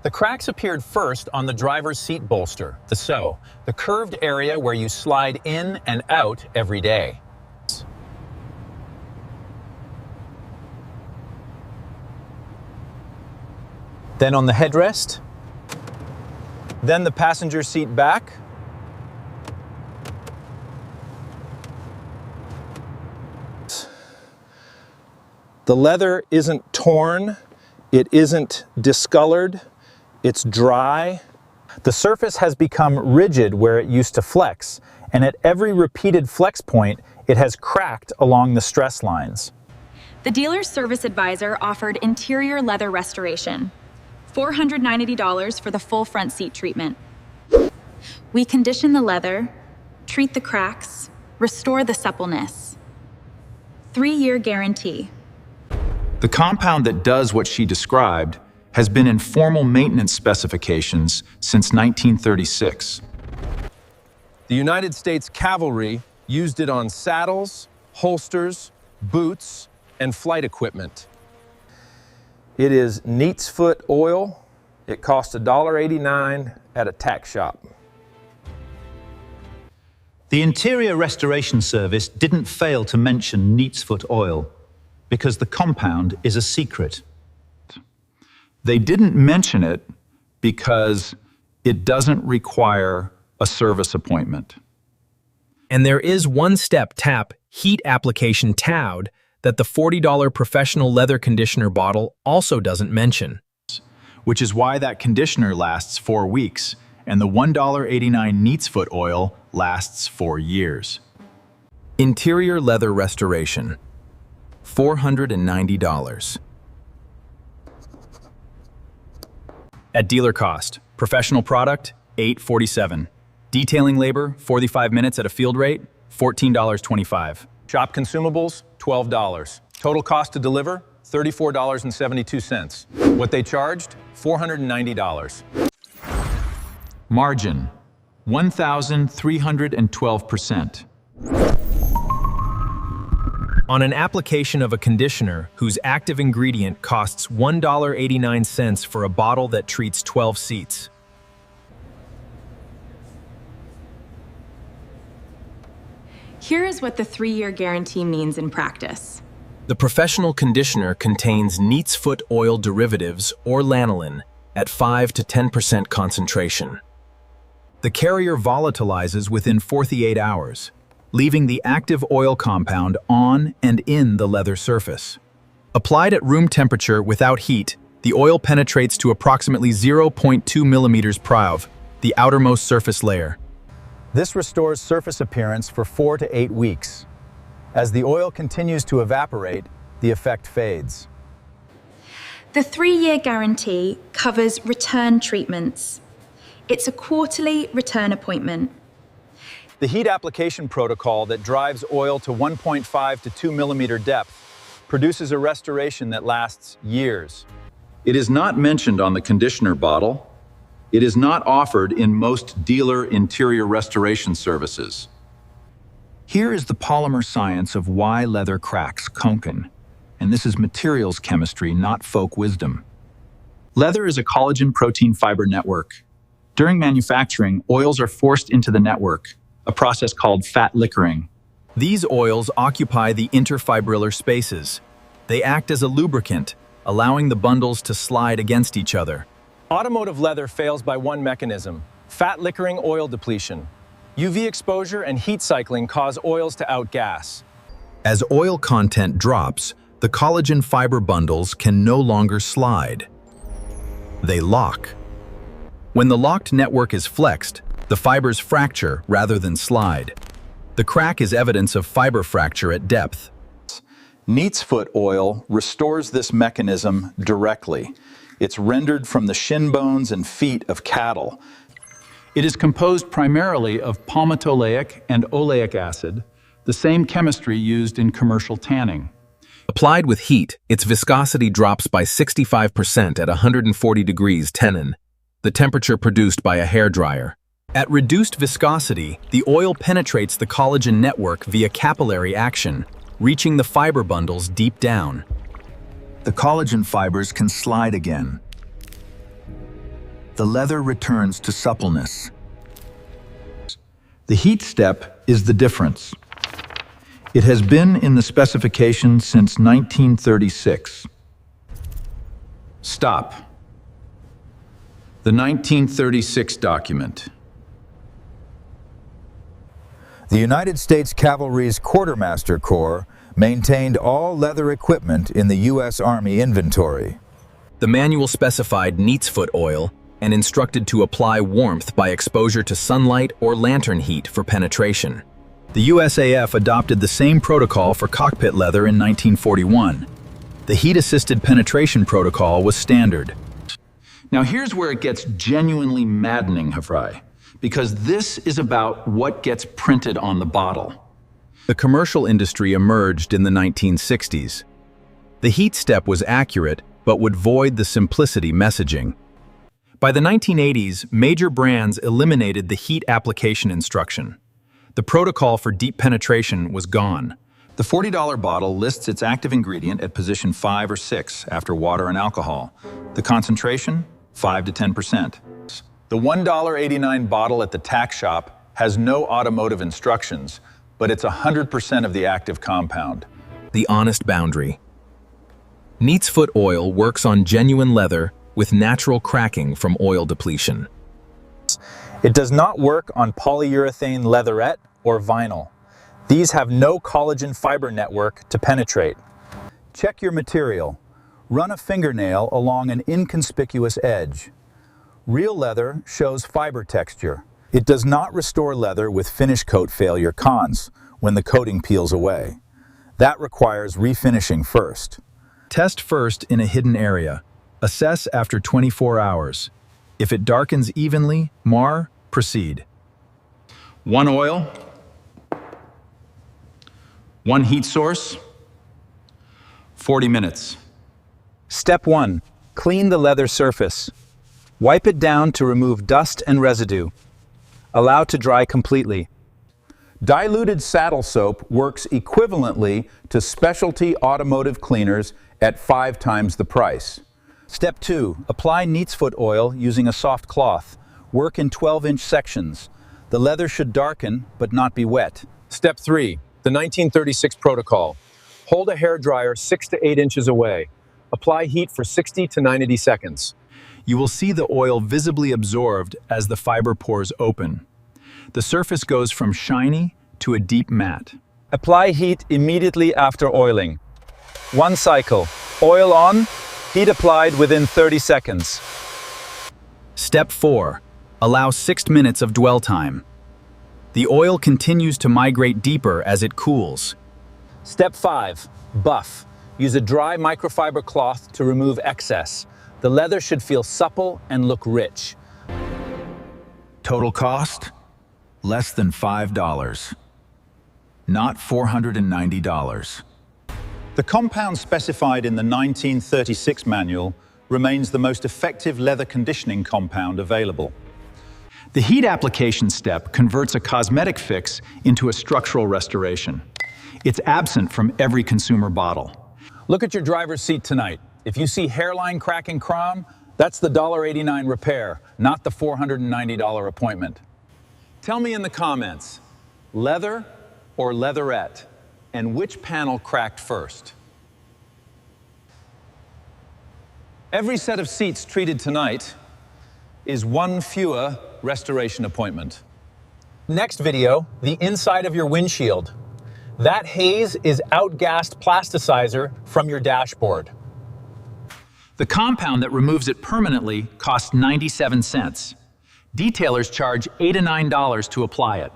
The cracks appeared first on the driver's seat bolster, the curved area where you slide in and out every day. Then on the headrest, then the passenger seat back, the leather isn't torn, it isn't discolored, it's dry. The surface has become rigid where it used to flex, and at every repeated flex point, it has cracked along the stress lines. The dealer's service advisor offered interior leather restoration, $490 for the full front seat treatment. We condition the leather, treat the cracks, restore the suppleness. 3-year guarantee. The compound that does what she described has been in formal maintenance specifications since 1936. The United States Cavalry used it on saddles, holsters, boots, and flight equipment. It is Neatsfoot oil. It costs $1.89 at a tack shop. The Interior Restoration Service didn't fail to mention Neatsfoot oil because the compound is a secret. They didn't mention it because it doesn't require a service appointment. And there is one-step tap heat application TOWD that the $40 professional leather conditioner bottle also doesn't mention. Which is why that conditioner lasts 4 weeks and the $1.89 Neatsfoot oil lasts 4 years. Interior leather restoration, $490. At dealer cost, professional product, $847. Detailing labor, 45 minutes at a field rate, $14.25. Shop consumables, $12. Total cost to deliver, $34.72. What they charged, $490. Margin, 1,312%. On an application of a conditioner whose active ingredient costs $1.89 for a bottle that treats 12 seats. Here is what the 3-year guarantee means in practice. The professional conditioner contains Neatsfoot oil derivatives or lanolin at 5 to 10% concentration. The carrier volatilizes within 48 hours, leaving the active oil compound on and in the leather surface. Applied at room temperature without heat, the oil penetrates to approximately 0.2 millimeters prov, the outermost surface layer. This restores surface appearance for 4 to 8 weeks. As the oil continues to evaporate, the effect fades. The 3-year guarantee covers return treatments. It's a quarterly return appointment. The heat application protocol that drives oil to 1.5 to 2 millimeter depth produces a restoration that lasts years. It is not mentioned on the conditioner bottle. It is not offered in most dealer interior restoration services. Here is the polymer science of why leather cracks konkin, and this is materials chemistry, not folk wisdom. Leather is a collagen protein fiber network. During manufacturing, oils are forced into the network, a process called fat liquoring. These oils occupy the interfibrillar spaces. They act as a lubricant, allowing the bundles to slide against each other. Automotive leather fails by one mechanism: fat liquoring oil depletion. UV exposure and heat cycling cause oils to outgas. As oil content drops, the collagen fiber bundles can no longer slide. They lock. When the locked network is flexed, the fibers fracture rather than slide. The crack is evidence of fiber fracture at depth. Neatsfoot oil restores this mechanism directly. It's rendered from the shin bones and feet of cattle. It is composed primarily of palmitoleic and oleic acid, the same chemistry used in commercial tanning. Applied with heat, its viscosity drops by 65% at 140 degrees tenon, the temperature produced by a hairdryer. At reduced viscosity, the oil penetrates the collagen network via capillary action, reaching the fiber bundles deep down. The collagen fibers can slide again. the leather returns to suppleness. The heat step is the difference. It has been in the specification since 1936. Stop. The 1936 document. The United States Cavalry's Quartermaster Corps maintained all leather equipment in the U.S. Army inventory. The manual specified Neatsfoot oil and instructed to apply warmth by exposure to sunlight or lantern heat for penetration. The USAF adopted the same protocol for cockpit leather in 1941. The heat-assisted penetration protocol was standard. Now here's where it gets genuinely maddening, Havrai, because this is about what gets printed on the bottle. The commercial industry emerged in the 1960s. The heat step was accurate, but would void the simplicity messaging. By the 1980s, major brands eliminated the heat application instruction. The protocol for deep penetration was gone. The $40 bottle lists its active ingredient at position 5 or 6 after water and alcohol. The concentration, 5 to 10%. The $1.89 bottle at the tack shop has no automotive instructions, but it's 100% of the active compound. The honest boundary. Neatsfoot oil works on genuine leather with natural cracking from oil depletion. It does not work on polyurethane leatherette or vinyl. These have no collagen fiber network to penetrate. Check your material. Run a fingernail along an inconspicuous edge. Real leather shows fiber texture. It does not restore leather with finish coat failure cons when the coating peels away. That requires refinishing first. Test first in a hidden area. Assess after 24 hours. If it darkens evenly, proceed. 1 oil, 1 heat source, 40 minutes. Step 1. Clean the leather surface. Wipe it down to remove dust and residue. Allow to dry completely. Diluted saddle soap works equivalently to specialty automotive cleaners at 5 times the price. Step 2. Apply Neatsfoot oil using a soft cloth. Work in 12-inch sections. The leather should darken but not be wet. Step 3. The 1936 protocol. Hold a hairdryer 6 to 8 inches away. Apply heat for 60 to 90 seconds. You will see the oil visibly absorbed as the fiber pores open. The surface goes from shiny to a deep matte. Apply heat immediately after oiling. 1 cycle. Oil on, heat applied within 30 seconds. Step 4. Allow 6 minutes of dwell time. The oil continues to migrate deeper as it cools. Step 5. Buff. Use a dry microfiber cloth to remove excess. The leather should feel supple and look rich. Total cost? Less than $5. Not $490. The compound specified in the 1936 manual remains the most effective leather conditioning compound available. The heat application step converts a cosmetic fix into a structural restoration. It's absent from every consumer bottle. Look at your driver's seat tonight. If you see hairline cracking chrome, that's the $1.89 repair, not the $490 appointment. Tell me in the comments, leather or leatherette, and which panel cracked first? Every set of seats treated tonight is 1 fewer restoration appointment. Next video, the inside of your windshield. That haze is outgassed plasticizer from your dashboard. The compound that removes it permanently costs 97 cents. Detailers charge $8 to $9 to apply it.